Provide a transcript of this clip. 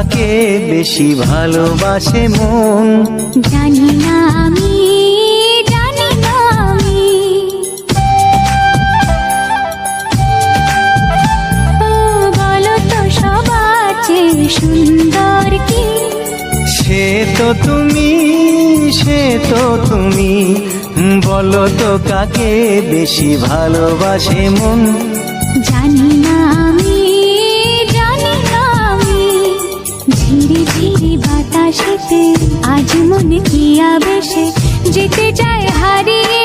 কাকে বেশি ভালোবাসে মন। জানি না আমি, জানি না আমি। ও বলো তো সবার চেয়ে সুন্দর কি? সে তো তুমি, সে তো তুমি, বলো তো কাকে বেশি ভালোবাসে মন। জানি না আমি, জানি না আমি। ঝিরি ঝিরি বাতাসেতে আজ মনে কি আবেশে যেতে চায় হারিয়ে